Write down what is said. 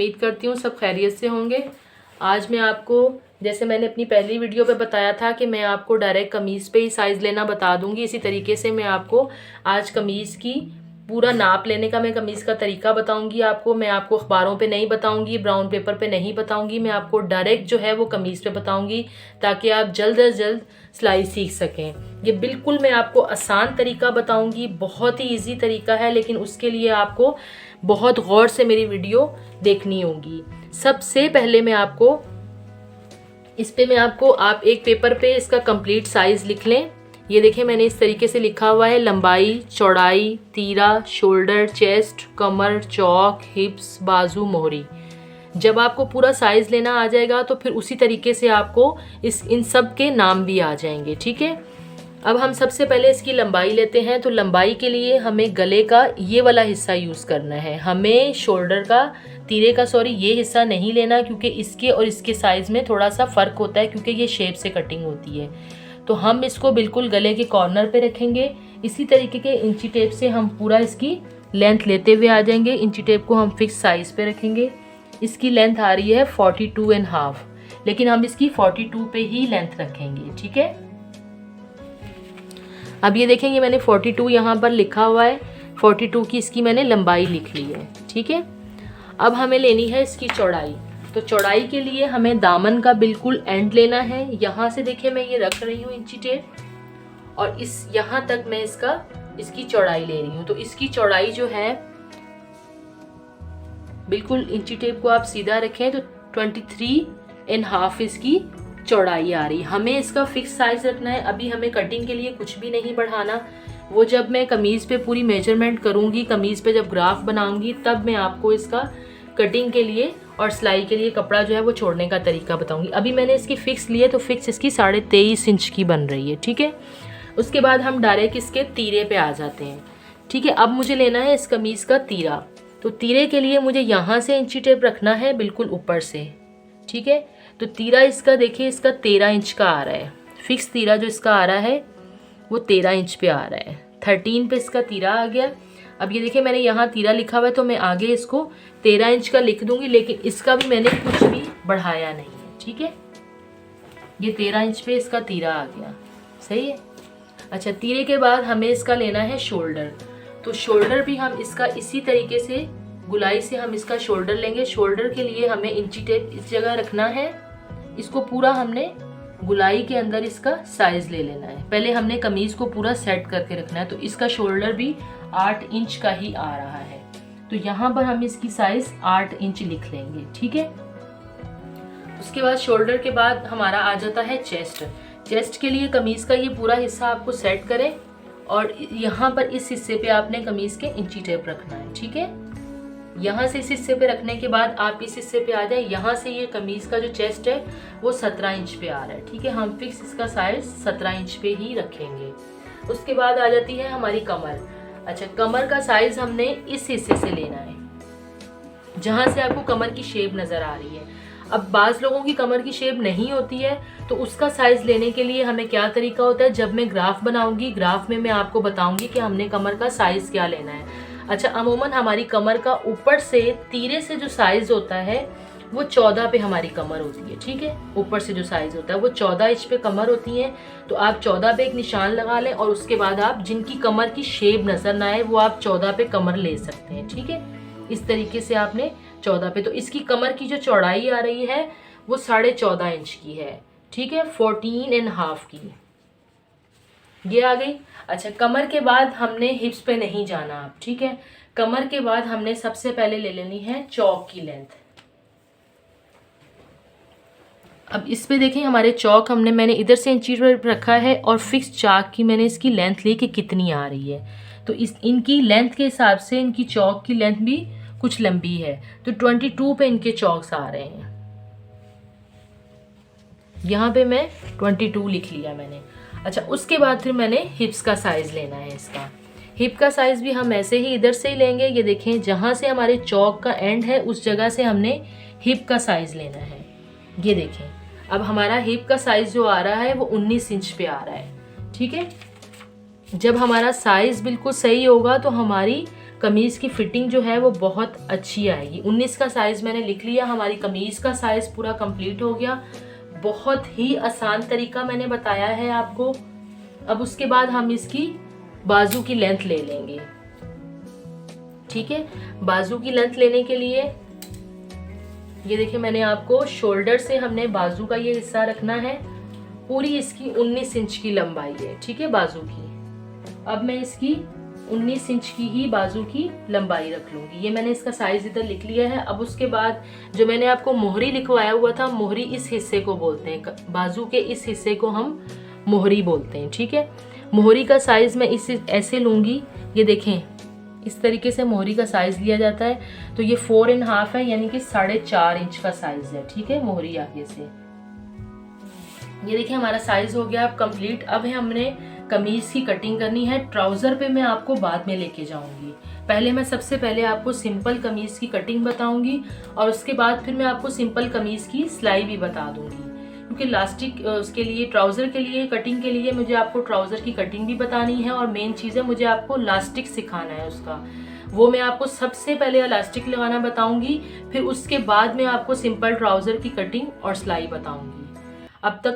उम्मीद करती हूँ सब खैरियत से होंगे। आज मैं आपको, जैसे मैंने अपनी पहली वीडियो पे बताया था कि मैं आपको डायरेक्ट कमीज़ पे ही साइज़ लेना बता दूंगी, इसी तरीके से मैं आपको आज कमीज़ की पूरा नाप लेने का, मैं कमीज़ का तरीका बताऊंगी आपको। मैं आपको अखबारों पे नहीं बताऊंगी, ब्राउन पेपर पे नहीं बताऊंगी, मैं आपको डायरेक्ट जो है वो कमीज़ पे बताऊंगी, ताकि आप जल्द अज जल्द सिलाई सीख सकें। ये बिल्कुल मैं आपको आसान तरीका बताऊंगी, बहुत ही ईजी तरीका है, लेकिन उसके लिए आपको बहुत गौर से मेरी वीडियो देखनी होगी। सबसे पहले मैं आपको आप एक पेपर पे इसका कंप्लीट साइज़ लिख लें। ये देखें, मैंने इस तरीके से लिखा हुआ है: लंबाई, चौड़ाई, तीरा, शोल्डर, चेस्ट, कमर, चौक, हिप्स, बाजू, मोहरी। जब आपको पूरा साइज़ लेना आ जाएगा तो फिर उसी तरीके से आपको इन सब के नाम भी आ जाएंगे, ठीक है। अब हम सबसे पहले इसकी लंबाई लेते हैं। तो लंबाई के लिए हमें गले का ये वाला हिस्सा यूज़ करना है, हमें शोल्डर का, तीरे का ये हिस्सा नहीं लेना, क्योंकि इसके और इसके साइज़ में थोड़ा सा फ़र्क होता है, क्योंकि ये शेप से कटिंग होती है। तो हम इसको बिल्कुल गले के कॉर्नर पे रखेंगे। इसी तरीके के इंची टेप से हम पूरा इसकी लेंथ लेते हुए आ जाएंगे। इंची टेप को हम फिक्स साइज़ पे रखेंगे। इसकी लेंथ आ रही है 42.5, लेकिन हम इसकी 42 पे ही लेंथ रखेंगे, ठीक है। अब ये देखेंगे, मैंने 42 यहाँ पर लिखा हुआ है, 42 की इसकी मैंने लंबाई लिख ली है, ठीक है। अब हमें लेनी है इसकी चौड़ाई। तो चौड़ाई के लिए हमें दामन का बिल्कुल एंड लेना है। यहाँ से देखिए मैं ये रख रही हूँ इंची टेप, और इस यहाँ तक मैं इसकी चौड़ाई ले रही हूँ। तो इसकी चौड़ाई जो है, बिल्कुल इंची टेप को आप सीधा रखें तो 23.5 इसकी चौड़ाई आ रही। हमें इसका फिक्स साइज रखना है। अभी हमें कटिंग के लिए कुछ भी नहीं बढ़ाना। वो जब मैं कमीज़ पे पूरी मेजरमेंट करूँगी, कमीज़ पे जब ग्राफ बनाऊँगी, तब मैं आपको इसका कटिंग के लिए और सिलाई के लिए कपड़ा जो है वो छोड़ने का तरीका बताऊँगी। अभी मैंने इसकी फ़िक्स ली है, तो फिक्स इसकी 23.5 इंच की बन रही है, ठीक है। उसके बाद हम डायरेक्ट इसके तीरे पे आ जाते हैं, ठीक है। अब मुझे लेना है इस कमीज़ का तीरा। तो तीरे के लिए मुझे यहाँ से इंची टेप रखना है बिल्कुल ऊपर से, ठीक है। तो तीरा इसका देखिए, इसका 13 इंच का आ रहा है। फिक्स तीरा जो इसका आ रहा है वो 13 इंच पे आ रहा है। 13 पे इसका तीरा आ गया। अब ये देखिए, मैंने यहाँ तीरा लिखा हुआ है, तो मैं आगे इसको 13 इंच का लिख दूंगी, लेकिन इसका भी मैंने कुछ भी बढ़ाया नहीं है, ठीक है। ये 13 इंच पे इसका तीरा आ गया, सही है। अच्छा, तीरे के बाद हमें इसका लेना है शोल्डर। तो शोल्डर भी हम इसका इसी तरीके से गुलाई से हम इसका शोल्डर लेंगे। शोल्डर के लिए हमें इंची टेप इस जगह रखना है। इसको पूरा हमने गुलाई के अंदर इसका साइज ले लेना है। पहले हमने कमीज को पूरा सेट करके रखना है। तो इसका शोल्डर भी 8 इंच का ही आ रहा है। तो यहाँ पर हम इसकी साइज 8 इंच लिख लेंगे, ठीक है। उसके बाद शोल्डर के बाद हमारा आ जाता है चेस्ट। चेस्ट के लिए कमीज का ये पूरा हिस्सा आपको सेट करें, और यहाँ पर इस हिस्से पे आपने कमीज के इंची टेप रखना है, ठीक है। यहाँ से इस हिस्से पे रखने के बाद आप इस हिस्से पे आ जाए। यहाँ से ये कमीज का जो चेस्ट है वो 17 इंच पे आ रहा है, ठीक है। हम फिक्स इसका साइज 17 इंच पे ही रखेंगे। उसके बाद आ जाती है हमारी कमर। अच्छा, कमर का साइज हमने इस हिस्से से लेना है, जहाँ से आपको कमर की शेप नजर आ रही है। अब बाज़ लोगों की कमर की शेप नहीं होती है, तो उसका साइज लेने के लिए हमें क्या तरीका होता है, जब मैं ग्राफ बनाऊंगी, ग्राफ में मैं आपको बताऊंगी कि हमने कमर का साइज क्या लेना है। अच्छा, अमूमन हमारी कमर का ऊपर से तीरे से जो साइज होता है वो 14 पे हमारी कमर होती है, ठीक है। ऊपर से जो साइज होता है वो 14 इंच पे कमर होती है। तो आप 14 पे एक निशान लगा लें, और उसके बाद आप जिनकी कमर की शेप नजर ना आए वो आप 14 पे कमर ले सकते हैं, ठीक है। इस तरीके से आपने 14 पे, तो इसकी कमर की जो चौड़ाई आ रही है वो 14.5 इंच की है, ठीक है, 14.5 की ये आ गई। अच्छा, कमर के बाद हमने हिप्स पे नहीं जाना आप, ठीक है। कमर के बाद हमने सबसे पहले ले लेनी है चौक की लेंथ। अब इस पे देखें, हमारे चौक मैंने इधर से इंची पर रखा है, और फिक्स चाक की मैंने इसकी लेंथ ली कि कितनी आ रही है। तो इनकी लेंथ के हिसाब से इनकी चौक की लेंथ भी कुछ लंबी है। तो 22 पे इनके चौक्स आ रहे हैं। यहाँ पे मैं 22 लिख लिया मैंने। अच्छा, उसके बाद फिर मैंने हिप्स का साइज लेना है इसका। हिप का साइज भी हम ऐसे ही इधर से ही लेंगे। ये देखें, जहाँ से हमारे चौक का एंड है उस जगह से हमने हिप का साइज लेना है। ये देखें, अब हमारा हिप का साइज जो आ रहा है वो 19 इंच पे आ रहा है, ठीक है। जब हमारा साइज बिल्कुल सही होगा तो हमारी कमीज़ की फिटिंग जो है वो बहुत अच्छी आएगी। 19 का साइज़ मैंने लिख लिया, हमारी कमीज़ का साइज़ पूरा कंप्लीट हो गया। बहुत ही आसान तरीका मैंने बताया है आपको। अब उसके बाद हम इसकी बाजू की लेंथ ले लेंगे। ठीक है, बाजू की लेंथ लेने के लिए ये देखिए मैंने आपको शोल्डर से हमने बाजू का ये हिस्सा रखना है। पूरी इसकी 19 इंच की लंबाई है, ठीक है, बाजू की। अब मैं इसकी 19 इंच की ही बाजू की लंबाई रख लूंगी। ये मैंने इसका साइज इधर लिख लिया है। अब उसके बाद जो मैंने आपको मोहरी लिखवाया हुआ था, मोहरी इस हिस्से को बोलते हैं, बाजू के इस हिस्से को हम मोहरी बोलते हैं। ठीक है, मोहरी का साइज मैं इस ऐसे लूंगी। ये देखें, इस तरीके से मोहरी का साइज लिया जाता है। तो ये 4.5 है, यानी कि 4.5 इंच का साइज है। ठीक है, मोहरी आगे से। ये देखिए हमारा साइज हो गया अब कंप्लीट। अब है हमने कमीज की कटिंग करनी है। ट्राउजर पे मैं आपको बाद में लेके जाऊंगी। पहले मैं सबसे पहले आपको सिंपल कमीज की कटिंग बताऊंगी और उसके बाद फिर मैं आपको सिंपल कमीज की सिलाई भी बता दूंगी, क्योंकि लास्टिक उसके लिए, ट्राउजर के लिए, कटिंग के लिए मुझे आपको ट्राउजर की कटिंग भी बतानी है और मेन चीज़ है मुझे आपको इलास्टिक सिखाना है उसका। वो मैं आपको सबसे पहले इलास्टिक लगाना बताऊंगी, फिर उसके बाद मैं आपको सिंपल ट्राउजर की कटिंग और सिलाई बताऊंगी। अब तक